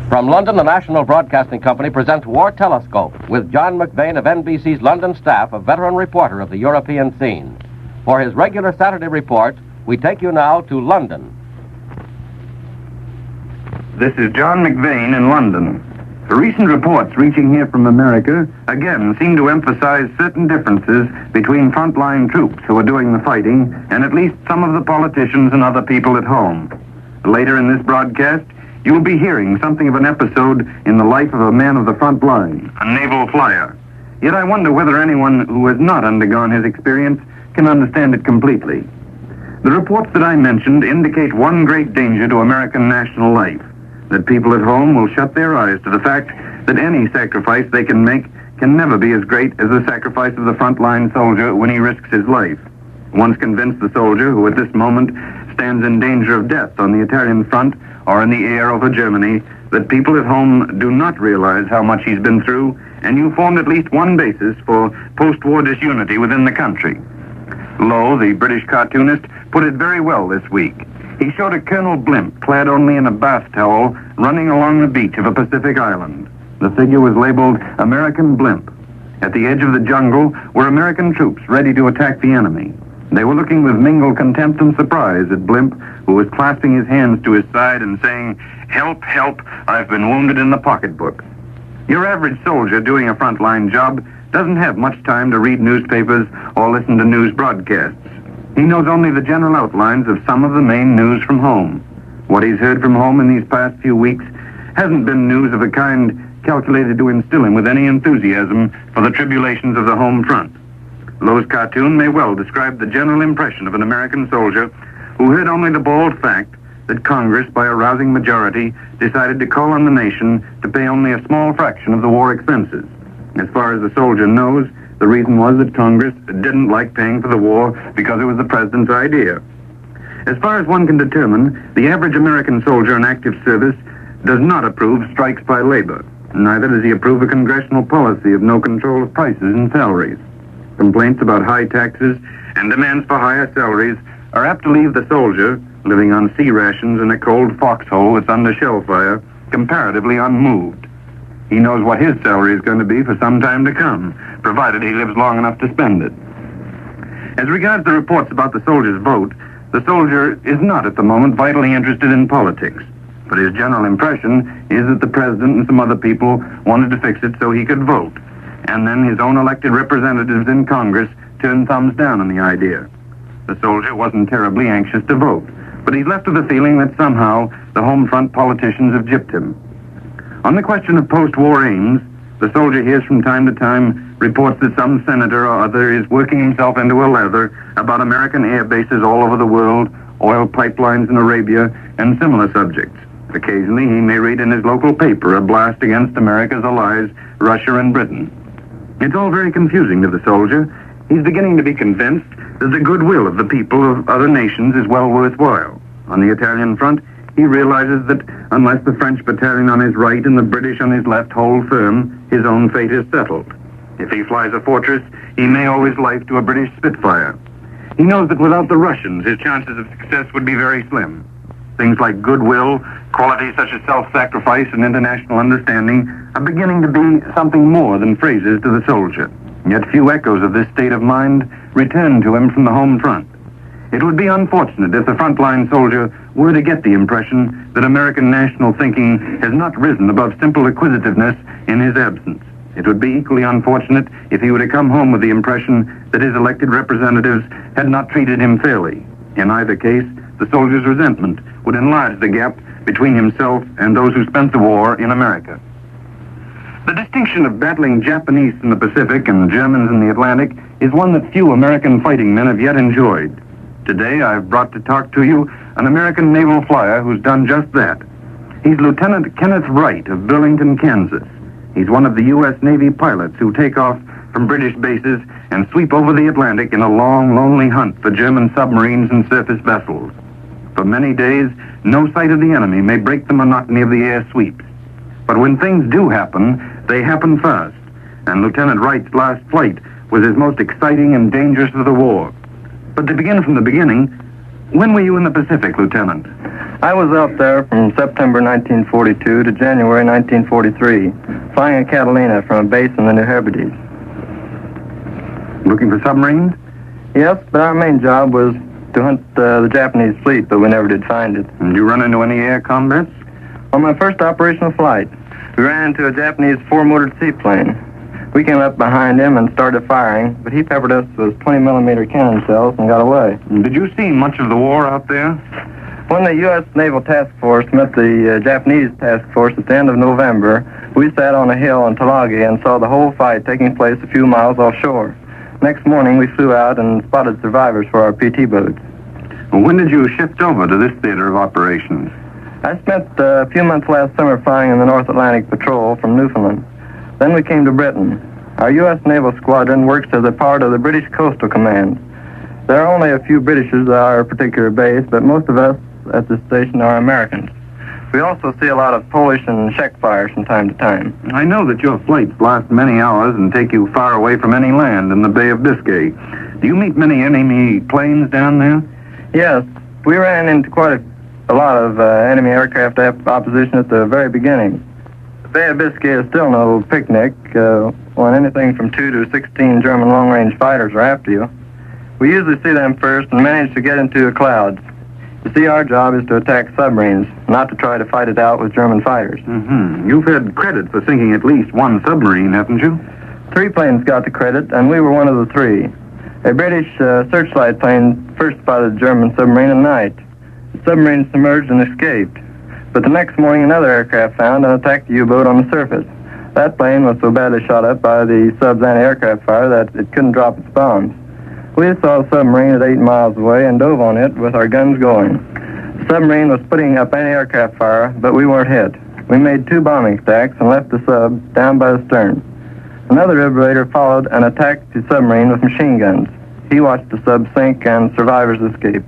From London, the National Broadcasting Company presents War Telescope with John McVane of NBC's London staff, a veteran reporter of the European scene. For his regular Saturday report, we take you now to London. This is John McVane in London. The recent reports reaching here from America again seem to emphasize certain differences between frontline troops who are doing the fighting and at least some of the politicians and other people at home. Later in this broadcast, you'll be hearing something of an episode in the life of a man of the front line, a naval flyer. Yet I wonder whether anyone who has not undergone his experience can understand it completely. The reports that I mentioned indicate one great danger to American national life, that people at home will shut their eyes to the fact that any sacrifice they can make can never be as great as the sacrifice of the frontline soldier when he risks his life. Once convinced the soldier, who at this moment stands in danger of death on the Italian front or in the air over Germany, that people at home do not realize how much he's been through, and you formed at least one basis for post-war disunity within the country. Lowe, the British cartoonist, put it very well this week. He showed a Colonel Blimp clad only in a bath towel running along the beach of a Pacific island. The figure was labeled American Blimp. At the edge of the jungle were American troops ready to attack the enemy. They were looking with mingled contempt and surprise at Blimp, who was clasping his hands to his side and saying, "Help, help, I've been wounded in the pocketbook." Your average soldier doing a frontline job doesn't have much time to read newspapers or listen to news broadcasts. He knows only the general outlines of some of the main news from home. What he's heard from home in these past few weeks hasn't been news of a kind calculated to instill him with any enthusiasm for the tribulations of the home front. Lowe's cartoon may well describe the general impression of an American soldier who heard only the bald fact that Congress, by a rousing majority, decided to call on the nation to pay only a small fraction of the war expenses. As far as the soldier knows, the reason was that Congress didn't like paying for the war because it was the president's idea. As far as one can determine, the average American soldier in active service does not approve strikes by labor. Neither does he approve a congressional policy of no control of prices and salaries. Complaints about high taxes and demands for higher salaries are apt to leave the soldier, living on sea rations in a cold foxhole that's under shell fire, comparatively unmoved. He knows what his salary is going to be for some time to come, provided he lives long enough to spend it. As regards the reports about the soldier's vote, the soldier is not at the moment vitally interested in politics. But his general impression is that the president and some other people wanted to fix it so he could vote. And then his own elected representatives in Congress turned thumbs down on the idea. The soldier wasn't terribly anxious to vote, but he's left with the feeling that somehow the home front politicians have gypped him. On the question of post-war aims, the soldier hears from time to time reports that some senator or other is working himself into a lather about American air bases all over the world, oil pipelines in Arabia, and similar subjects. Occasionally, he may read in his local paper a blast against America's allies, Russia and Britain. It's all very confusing to the soldier. He's beginning to be convinced that the goodwill of the people of other nations is well worthwhile. On the Italian front, he realizes that unless the French battalion on his right and the British on his left hold firm, his own fate is settled. If he flies a Fortress, he may owe his life to a British Spitfire. He knows that without the Russians, his chances of success would be very slim. Things like goodwill, qualities such as self-sacrifice and international understanding are beginning to be something more than phrases to the soldier. Yet few echoes of this state of mind return to him from the home front. It would be unfortunate if the frontline soldier were to get the impression that American national thinking has not risen above simple acquisitiveness in his absence. It would be equally unfortunate if he were to come home with the impression that his elected representatives had not treated him fairly. In either case, the soldier's resentment would enlarge the gap between himself and those who spent the war in America. The distinction of battling Japanese in the Pacific and Germans in the Atlantic is one that few American fighting men have yet enjoyed. Today, I've brought to talk to you an American naval flyer who's done just that. He's Lieutenant Kenneth Wright of Burlington, Kansas. He's one of the U.S. Navy pilots who take off from British bases and sweep over the Atlantic in a long, lonely hunt for German submarines and surface vessels. For many days, no sight of the enemy may break the monotony of the air sweeps. But when things do happen, they happen fast. And Lieutenant Wright's last flight was his most exciting and dangerous of the war. But to begin from the beginning, when were you in the Pacific, Lieutenant? I was out there from September 1942 to January 1943, flying a Catalina from a base in the New Hebrides. Looking for submarines? Yes, but our main job was to hunt the Japanese fleet, but we never did find it. And did you run into any air combats? On my first operational flight, we ran into a Japanese four-motored seaplane. We came up behind him and started firing, but he peppered us with 20-millimeter cannon shells and got away. Did you see much of the war out there? When the U.S. Naval Task Force met the Japanese Task Force at the end of November, we sat on a hill in Tulagi and saw the whole fight taking place a few miles offshore. Next morning, we flew out and spotted survivors for our PT boats. Well, when did you shift over to this theater of operations? I spent a few months last summer flying in the North Atlantic Patrol from Newfoundland. Then we came to Britain. Our U.S. Naval Squadron works as a part of the British Coastal Command. There are only a few Britishers at our particular base, but most of us at this station are Americans. We also see a lot of Polish and Czech fires from time to time. I know that your flights last many hours and take you far away from any land in the Bay of Biscay. Do you meet many enemy planes down there? Yes, we ran into quite a lot of enemy aircraft opposition at the very beginning. The Bay of Biscay is still no picnic when anything from 2 to 16 German long-range fighters are after you. We usually see them first and manage to get into the clouds. You see, our job is to attack submarines, not to try to fight it out with German fighters. Mm-hmm. You've had credit for sinking at least one submarine, haven't you? 3 planes got the credit, and we were one of the 3. A British searchlight plane first spotted a German submarine at night. The submarine submerged and escaped. But the next morning, another aircraft found and attacked the U-boat on the surface. That plane was so badly shot up by the sub's anti-aircraft fire that it couldn't drop its bombs. We saw the submarine at 8 miles away and dove on it with our guns going. The submarine was putting up anti-aircraft fire, but we weren't hit. We made 2 bombing attacks and left the sub down by the stern. Another liberator followed and attacked the submarine with machine guns. He watched the sub sink and survivors escape.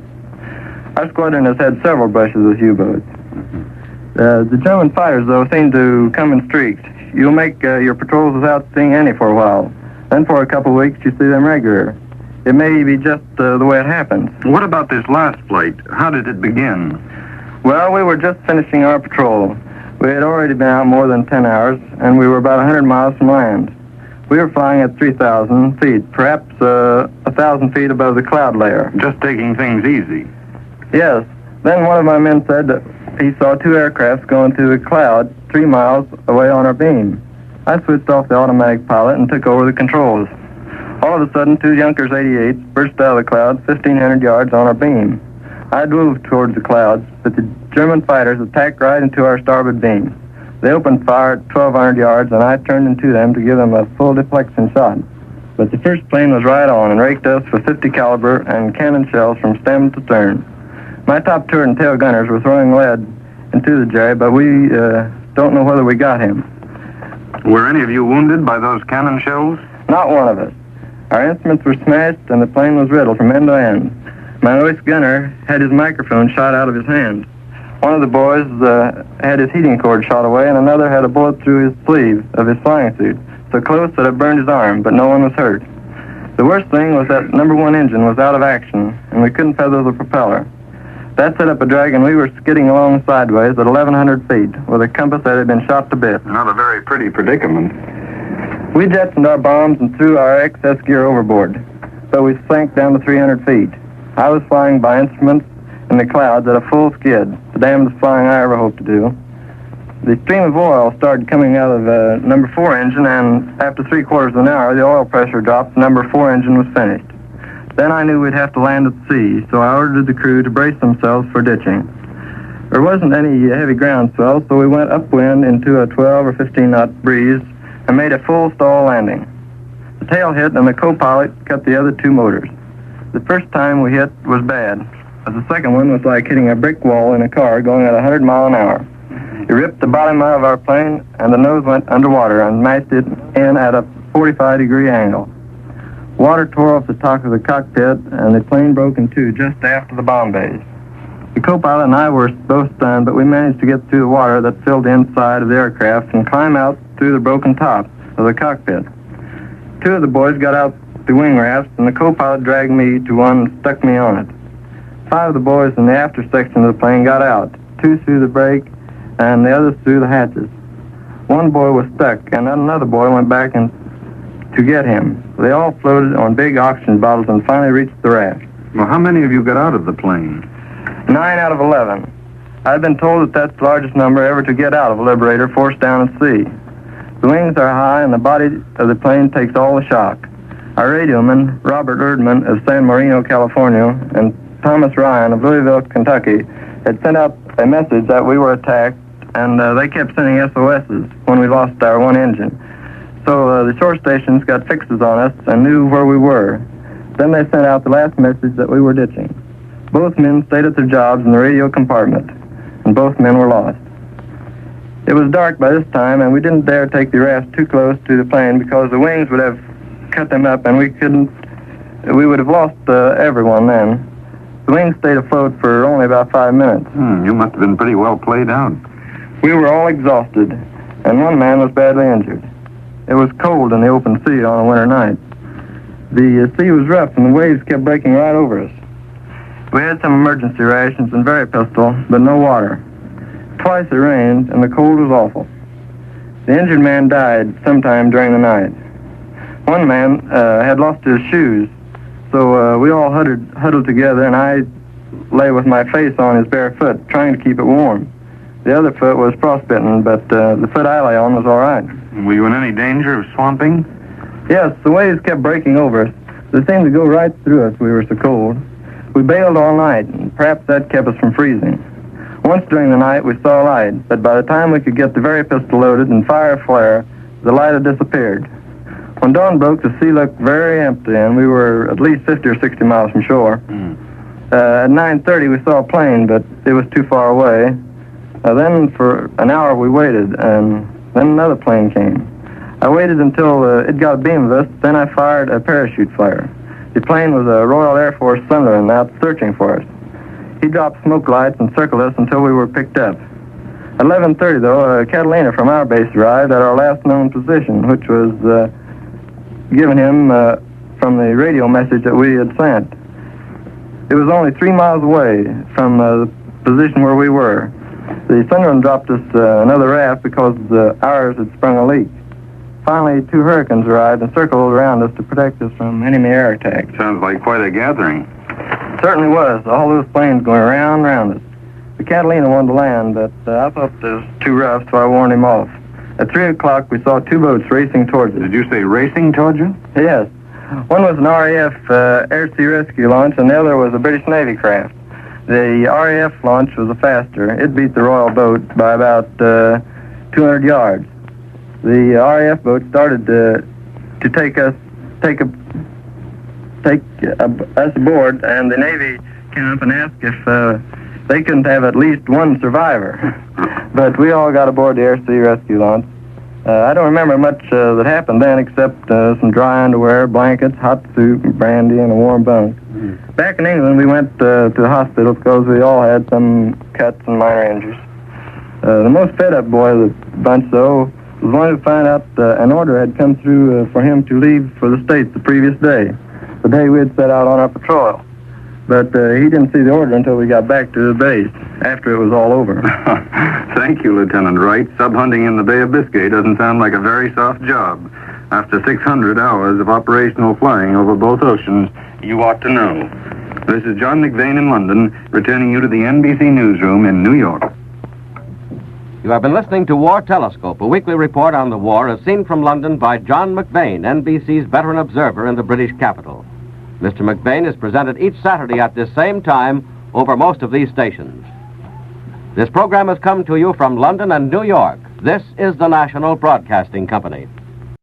Our squadron has had several brushes with U-boats. The German fighters, though, seem to come in streaks. You'll make your patrols without seeing any for a while. Then for a couple of weeks, you see them regular. It may be just the way it happens. What about this last flight? How did it begin? Well, we were just finishing our patrol. We had already been out more than 10 hours, and we were about 100 miles from land. We were flying at 3,000 feet, perhaps 1,000 feet above the cloud layer. Just taking things easy. Yes. Then one of my men said that he saw 2 aircrafts going through the cloud 3 miles away on our beam. I switched off the automatic pilot and took over the controls. All of a sudden, 2 Junkers 88s burst out of the clouds 1,500 yards on our beam. I drove towards the clouds, but the German fighters attacked right into our starboard beam. They opened fire at 1,200 yards, and I turned into them to give them a full deflection shot. But the first plane was right on and raked us with 50 caliber and cannon shells from stem to stern. My top turret and tail gunners were throwing lead into the Jerry, but we don't know whether we got him. Were any of you wounded by those cannon shells? Not one of us. Our instruments were smashed, and the plane was riddled from end to end. My newest gunner had his microphone shot out of his hand. One of the boys had his heating cord shot away, and another had a bullet through his sleeve of his flying suit, so close that it burned his arm, but no one was hurt. The worst thing was that number 1 engine was out of action, and we couldn't feather the propeller. That set up a drag, and we were skidding along sideways at 1,100 feet, with a compass that had been shot to bits. Not a very pretty predicament. We jettisoned our bombs and threw our excess gear overboard, so we sank down to 300 feet. I was flying by instruments in the clouds at a full skid, the damnedest flying I ever hoped to do. The stream of oil started coming out of number 4 engine, and after 3/4 of an hour, the oil pressure dropped, number 4 engine was finished. Then I knew we'd have to land at sea, so I ordered the crew to brace themselves for ditching. There wasn't any heavy groundswell, so we went upwind into a 12 or 15 knot breeze and made a full stall landing. The tail hit, and the co-pilot cut the other 2 motors. The first time we hit was bad, but the second one was like hitting a brick wall in a car going at 100 miles an hour. It ripped the bottom out of our plane, and the nose went underwater and mashed it in at a 45-degree angle. Water tore off the top of the cockpit, and the plane broke in 2 just after the bomb bays. The co-pilot and I were both stunned, but we managed to get through the water that filled the inside of the aircraft and climb out through the broken top of the cockpit. 2 of the boys got out the wing rafts, and the co-pilot dragged me to one and stuck me on it. 5 of the boys in the after section of the plane got out, two through the break and the others through the hatches. One boy was stuck, and another boy went back to get him. They all floated on big oxygen bottles and finally reached the raft. Well, how many of you got out of the plane? 9 out of 11. I've been told that that's the largest number ever to get out of a Liberator forced down at sea. The wings are high, and the body of the plane takes all the shock. Our radioman, Robert Erdman of San Marino, California, and Thomas Ryan of Louisville, Kentucky, had sent out a message that we were attacked, and they kept sending SOSs when we lost our one engine. So the shore stations got fixes on us and knew where we were. Then they sent out the last message that we were ditching. Both men stayed at their jobs in the radio compartment, and both men were lost. It was dark by this time, and we didn't dare take the raft too close to the plane because the wings would have cut them up, and we would have lost everyone then. The wings stayed afloat for only about 5 minutes. You must have been pretty well played out. We were all exhausted, and one man was badly injured. It was cold in the open sea on a winter night. The sea was rough, and the waves kept breaking right over us. We had some emergency rations and very pistol, but no water. Twice it rained, and the cold was awful. The injured man died sometime during the night. One man had lost his shoes, so we all huddled together, and I lay with my face on his bare foot, trying to keep it warm. The other foot was frostbitten, but the foot I lay on was all right. Were you in any danger of swamping? Yes, the waves kept breaking over us. They seemed to go right through us. We were so cold. We bailed all night, and perhaps that kept us from freezing. Once during the night, we saw a light, but by the time we could get the very pistol loaded and fire a flare, the light had disappeared. When dawn broke, the sea looked very empty, and we were at least 50 or 60 miles from shore. At 9:30, we saw a plane, but it was too far away. Then for an hour, we waited, and then another plane came. I waited until it got a beam of us, then I fired a parachute fire. The plane was a Royal Air Force Sunderland out searching for us. He dropped smoke lights and circled us until we were picked up. At 11:30, though, a Catalina from our base arrived at our last known position, which was given him from the radio message that we had sent. It was only 3 miles away from the position where we were. The Sunderland dropped us another raft because ours had sprung a leak. Finally, 2 Hurricanes arrived and circled around us to protect us from enemy air attack. Sounds like quite a gathering. It certainly was. All those planes going round and round us. The Catalina wanted to land, but I thought it was too rough, so I warned him off. At 3 o'clock, we saw 2 boats racing towards us. Did you say racing towards you? Yes. One was an RAF air-sea rescue launch, and the other was a British Navy craft. The RAF launch was a faster. It beat the Royal boat by about 200 yards. The RAF boat started to take us aboard, and the Navy came up and asked if they couldn't have at least one survivor. But we all got aboard the air-sea rescue launch. I don't remember much that happened then except some dry underwear, blankets, hot soup, brandy, and a warm bunk. Back in England, we went to the hospital because we all had some cuts and minor injuries. The most fed-up boy of the bunch, though, was one to find out an order had come through for him to leave for the States the previous day, the day we had set out on our patrol. But he didn't see the order until we got back to the base, after it was all over. Thank you, Lieutenant Wright. Sub-hunting in the Bay of Biscay doesn't sound like a very soft job. After 600 hours of operational flying over both oceans, you ought to know. This is John McVane in London, returning you to the NBC newsroom in New York. You have been listening to War Telescope, a weekly report on the war as seen from London by John McVane, NBC's veteran observer in the British capital. Mr. McVane is presented each Saturday at this same time over most of these stations. This program has come to you from London and New York. This is the National Broadcasting Company.